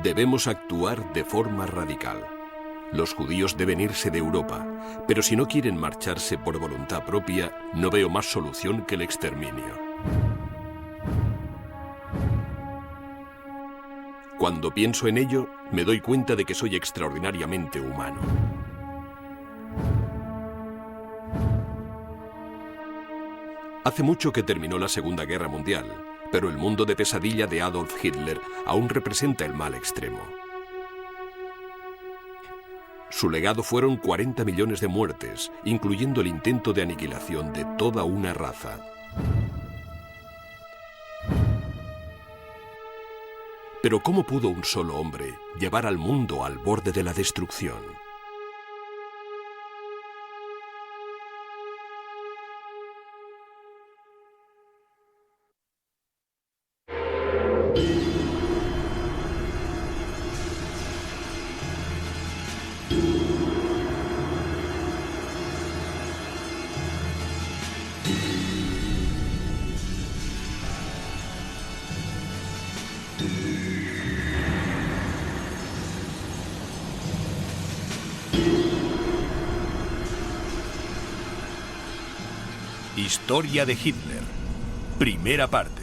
Debemos actuar de forma radical. Los judíos deben irse de Europa, pero si no quieren marcharse por voluntad propia, no veo más solución que el exterminio. Cuando pienso en ello, me doy cuenta de que soy extraordinariamente humano. Hace mucho que terminó la Segunda Guerra Mundial, pero el mundo de pesadilla de Adolf Hitler aún representa el mal extremo. Su legado fueron 40 millones de muertes, incluyendo el intento de aniquilación de toda una raza. Pero ¿cómo pudo un solo hombre llevar al mundo al borde de la destrucción? Historia de Hitler. Primera parte.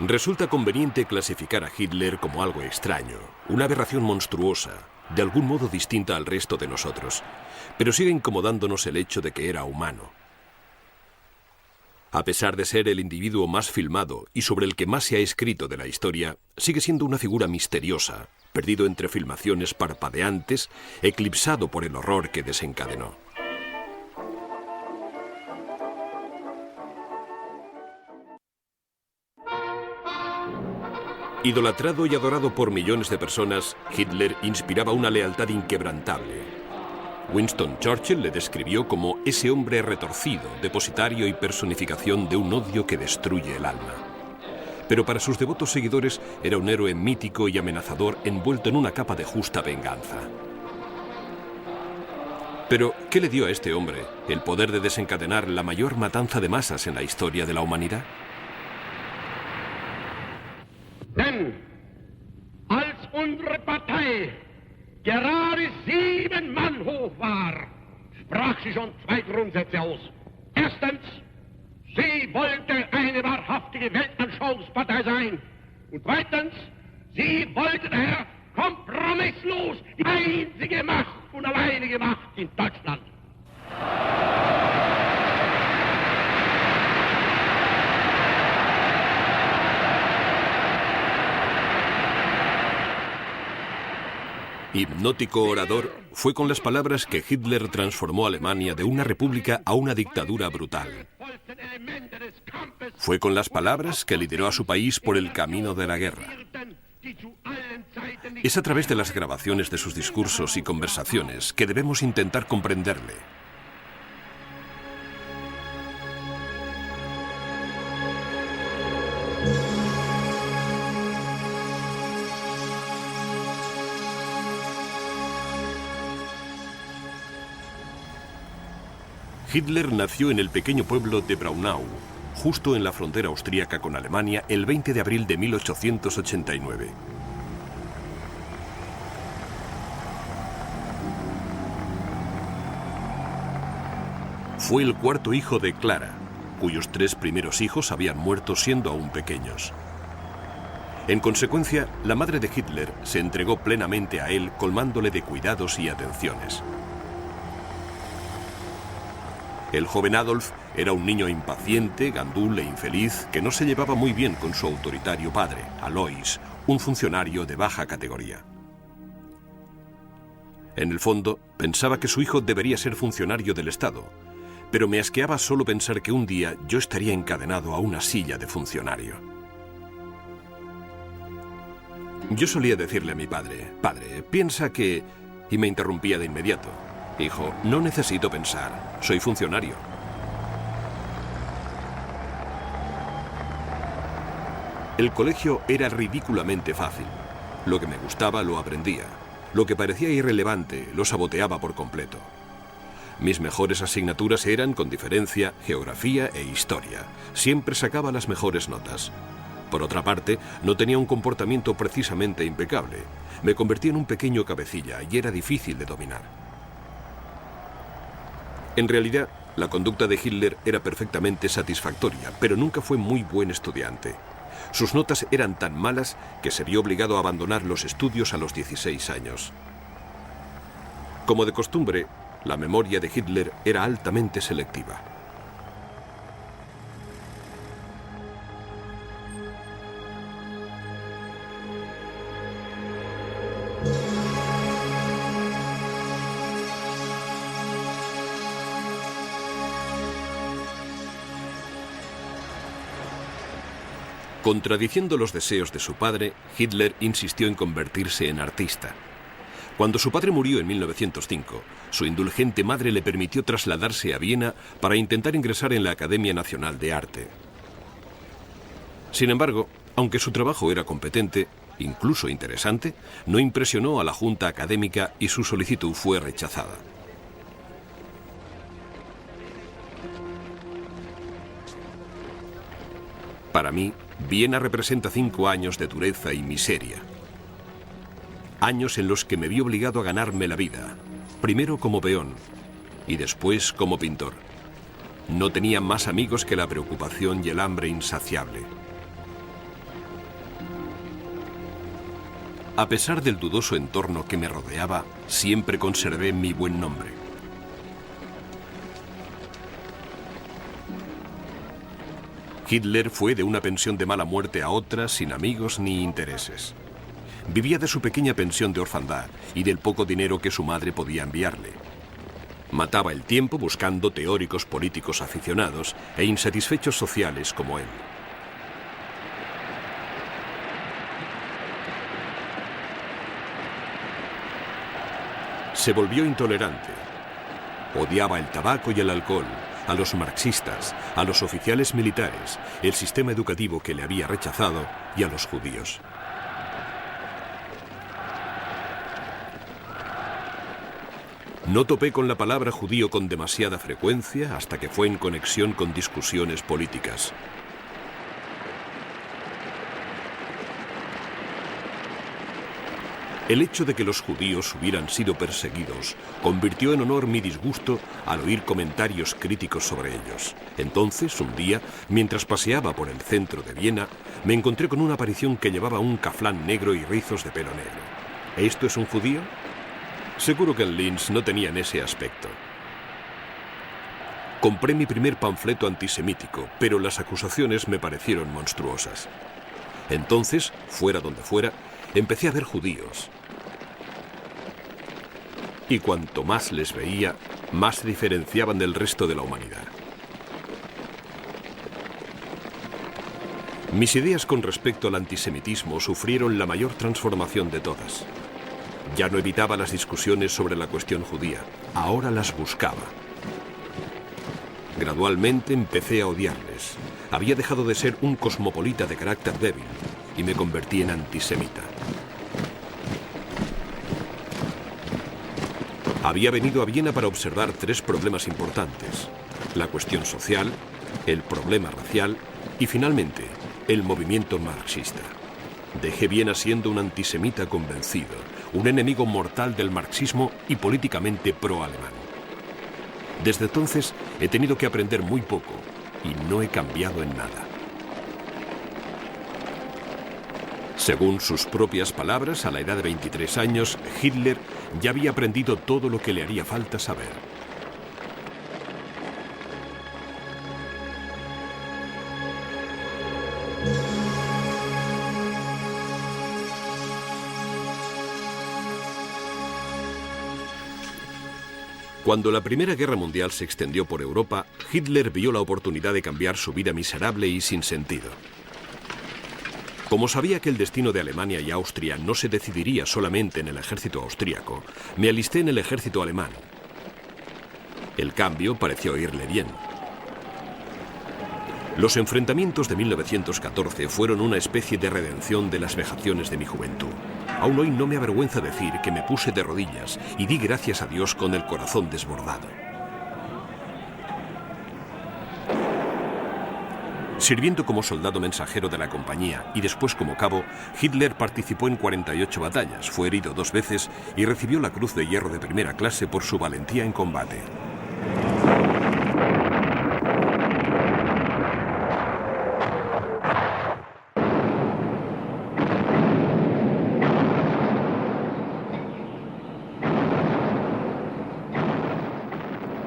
Resulta conveniente clasificar a Hitler como algo extraño, una aberración monstruosa, de algún modo distinta al resto de nosotros, pero sigue incomodándonos el hecho de que era humano. A pesar de ser el individuo más filmado y sobre el que más se ha escrito de la historia, sigue siendo una figura misteriosa, perdido entre filmaciones parpadeantes, eclipsado por el horror que desencadenó. Idolatrado y adorado por millones de personas, Hitler inspiraba una lealtad inquebrantable. Winston Churchill le describió como ese hombre retorcido, depositario y personificación de un odio que destruye el alma. Pero para sus devotos seguidores era un héroe mítico y amenazador envuelto en una capa de justa venganza. Pero, ¿qué le dio a este hombre el poder de desencadenar la mayor matanza de masas en la historia de la humanidad? Denn als unsere Partei gerade 7 Mann hoch war, sprach sie schon 2 Grundsätze aus. Erstens, sie wollte eine wahrhaftige Weltanschauungspartei sein. Und zweitens, sie wollte daher kompromisslos die einzige Macht und alleinige Macht in Deutschland. Hipnótico orador, fue con las palabras que Hitler transformó a Alemania de una república a una dictadura brutal. Fue con las palabras que lideró a su país por el camino de la guerra. Es a través de las grabaciones de sus discursos y conversaciones que debemos intentar comprenderle. Hitler nació en el pequeño pueblo de Braunau, justo en la frontera austríaca con Alemania, el 20 de abril de 1889. Fue el cuarto hijo de Clara, cuyos 3 primeros hijos habían muerto siendo aún pequeños. En consecuencia, la madre de Hitler se entregó plenamente a él, colmándole de cuidados y atenciones. El joven Adolf era un niño impaciente, gandul e infeliz que no se llevaba muy bien con su autoritario padre, Alois, un funcionario de baja categoría. En el fondo, pensaba que su hijo debería ser funcionario del Estado, pero me asqueaba solo pensar que un día yo estaría encadenado a una silla de funcionario. Yo solía decirle a mi padre, «Padre, piensa que...» y me interrumpía de inmediato. «Hijo, no necesito pensar, soy funcionario». El colegio era ridículamente fácil. Lo que me gustaba lo aprendía. Lo que parecía irrelevante lo saboteaba por completo. Mis mejores asignaturas eran, con diferencia, geografía e historia. Siempre sacaba las mejores notas. Por otra parte, no tenía un comportamiento precisamente impecable. Me convertí en un pequeño cabecilla y era difícil de dominar. En realidad, la conducta de Hitler era perfectamente satisfactoria, pero nunca fue muy buen estudiante. Sus notas eran tan malas que se vio obligado a abandonar los estudios a los 16 años. Como de costumbre, la memoria de Hitler era altamente selectiva. Contradiciendo los deseos de su padre, Hitler insistió en convertirse en artista. Cuando su padre murió en 1905, su indulgente madre le permitió trasladarse a Viena para intentar ingresar en la Academia Nacional de Arte. Sin embargo, aunque su trabajo era competente, incluso interesante, no impresionó a la junta académica y su solicitud fue rechazada. Para mí, Viena representa 5 años de dureza y miseria. Años en los que me vi obligado a ganarme la vida, primero como peón y después como pintor. No tenía más amigos que la preocupación y el hambre insaciable. A pesar del dudoso entorno que me rodeaba, siempre conservé mi buen nombre. Hitler fue de una pensión de mala muerte a otra sin amigos ni intereses. Vivía de su pequeña pensión de orfandad y del poco dinero que su madre podía enviarle. Mataba el tiempo buscando teóricos políticos aficionados e insatisfechos sociales como él. Se volvió intolerante. Odiaba el tabaco y el alcohol, a los marxistas, a los oficiales militares, el sistema educativo que le había rechazado y a los judíos. No topé con la palabra judío con demasiada frecuencia hasta que fue en conexión con discusiones políticas. El hecho de que los judíos hubieran sido perseguidos convirtió en honor mi disgusto al oír comentarios críticos sobre ellos. Entonces, un día, mientras paseaba por el centro de Viena, me encontré con una aparición que llevaba un caflán negro y rizos de pelo negro. ¿Esto es un judío? Seguro que en Linz no tenían ese aspecto. Compré mi primer panfleto antisemítico, pero las acusaciones me parecieron monstruosas. Entonces, fuera donde fuera, empecé a ver judíos. Y cuanto más les veía, más se diferenciaban del resto de la humanidad. Mis ideas con respecto al antisemitismo sufrieron la mayor transformación de todas. Ya no evitaba las discusiones sobre la cuestión judía, ahora las buscaba. Gradualmente empecé a odiarles. Había dejado de ser un cosmopolita de carácter débil y me convertí en antisemita. Había venido a Viena para observar 3 problemas importantes: la cuestión social, el problema racial y, finalmente, el movimiento marxista. Dejé Viena siendo un antisemita convencido, un enemigo mortal del marxismo y políticamente pro-alemán. Desde entonces he tenido que aprender muy poco y no he cambiado en nada. Según sus propias palabras, a la edad de 23 años, Hitler ya había aprendido todo lo que le haría falta saber. Cuando la Primera Guerra Mundial se extendió por Europa, Hitler vio la oportunidad de cambiar su vida miserable y sin sentido. Como sabía que el destino de Alemania y Austria no se decidiría solamente en el ejército austríaco, me alisté en el ejército alemán. El cambio pareció irle bien. Los enfrentamientos de 1914 fueron una especie de redención de las vejaciones de mi juventud. Aún hoy no me avergüenza decir que me puse de rodillas y di gracias a Dios con el corazón desbordado. Sirviendo como soldado mensajero de la compañía y después como cabo, Hitler participó en 48 batallas, fue herido 2 veces y recibió la Cruz de Hierro de primera clase por su valentía en combate.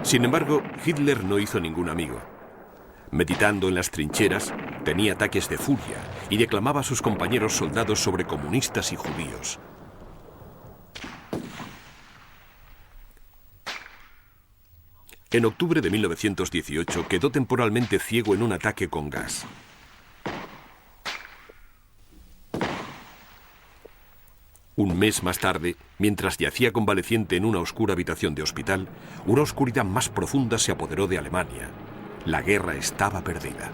Sin embargo, Hitler no hizo ningún amigo. Meditando en las trincheras, tenía ataques de furia y declamaba a sus compañeros soldados sobre comunistas y judíos. En octubre de 1918 quedó temporalmente ciego en un ataque con gas. Un mes más tarde, mientras yacía convaleciente en una oscura habitación de hospital, una oscuridad más profunda se apoderó de Alemania. La guerra estaba perdida.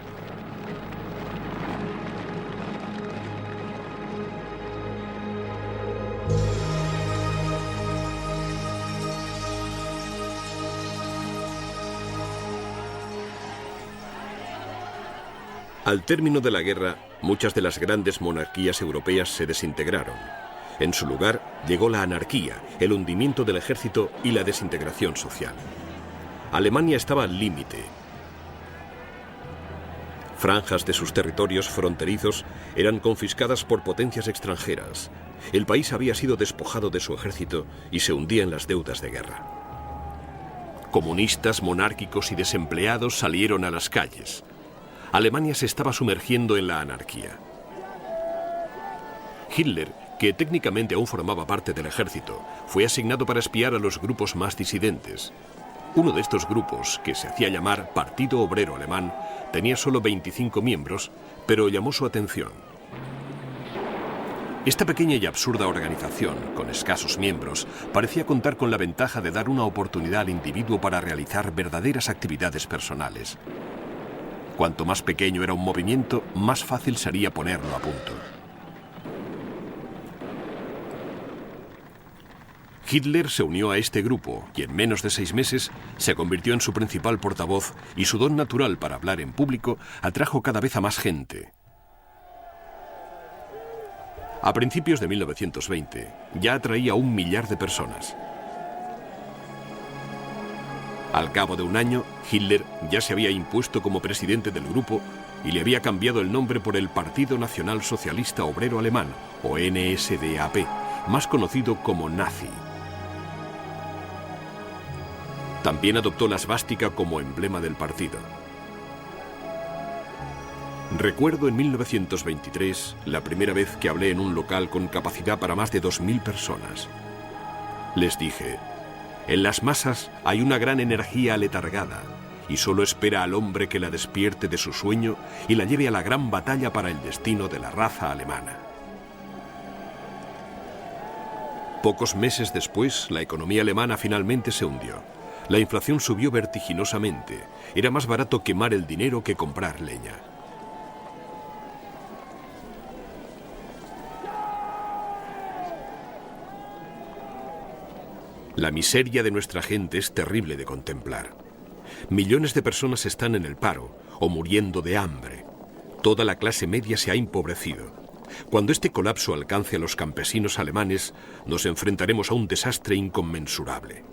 Al término de la guerra, muchas de las grandes monarquías europeas se desintegraron. En su lugar llegó la anarquía, el hundimiento del ejército y la desintegración social. Alemania estaba al límite. Franjas de sus territorios fronterizos eran confiscadas por potencias extranjeras. El país había sido despojado de su ejército y se hundía en las deudas de guerra. Comunistas, monárquicos y desempleados salieron a las calles. Alemania se estaba sumergiendo en la anarquía. Hitler, que técnicamente aún formaba parte del ejército, fue asignado para espiar a los grupos más disidentes. Uno de estos grupos, que se hacía llamar Partido Obrero Alemán, tenía solo 25 miembros, pero llamó su atención. Esta pequeña y absurda organización, con escasos miembros, parecía contar con la ventaja de dar una oportunidad al individuo para realizar verdaderas actividades personales. Cuanto más pequeño era un movimiento, más fácil sería ponerlo a punto. Hitler se unió a este grupo y en menos de 6 meses se convirtió en su principal portavoz y su don natural para hablar en público atrajo cada vez a más gente. A principios de 1920 ya atraía a 1 millar de personas. Al cabo de un año, Hitler ya se había impuesto como presidente del grupo y le había cambiado el nombre por el Partido Nacional Socialista Obrero Alemán, o NSDAP, más conocido como nazi. También adoptó la svástica como emblema del partido. Recuerdo en 1923 la primera vez que hablé en un local con capacidad para más de 2000 personas. Les dije: en las masas hay una gran energía aletargada y solo espera al hombre que la despierte de su sueño y la lleve a la gran batalla para el destino de la raza alemana. Pocos meses después, la economía alemana finalmente se hundió. La inflación subió vertiginosamente. Era más barato quemar el dinero que comprar leña. La miseria de nuestra gente es terrible de contemplar. Millones de personas están en el paro o muriendo de hambre. Toda la clase media se ha empobrecido. Cuando este colapso alcance a los campesinos alemanes, nos enfrentaremos a un desastre inconmensurable.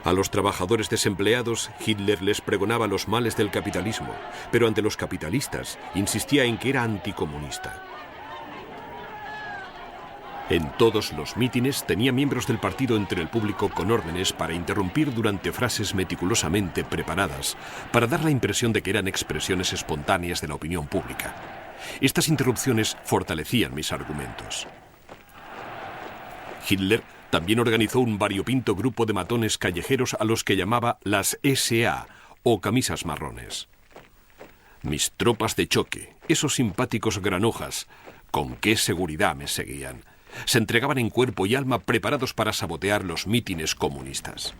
A los trabajadores desempleados, Hitler les pregonaba los males del capitalismo, pero ante los capitalistas insistía en que era anticomunista. En todos los mítines tenía miembros del partido entre el público con órdenes para interrumpir durante frases meticulosamente preparadas, para dar la impresión de que eran expresiones espontáneas de la opinión pública. Estas interrupciones fortalecían mis argumentos. Hitler también organizó un variopinto grupo de matones callejeros a los que llamaba las SA, o camisas marrones. Mis tropas de choque, esos simpáticos granujas, con qué seguridad me seguían. Se entregaban en cuerpo y alma preparados para sabotear los mítines comunistas.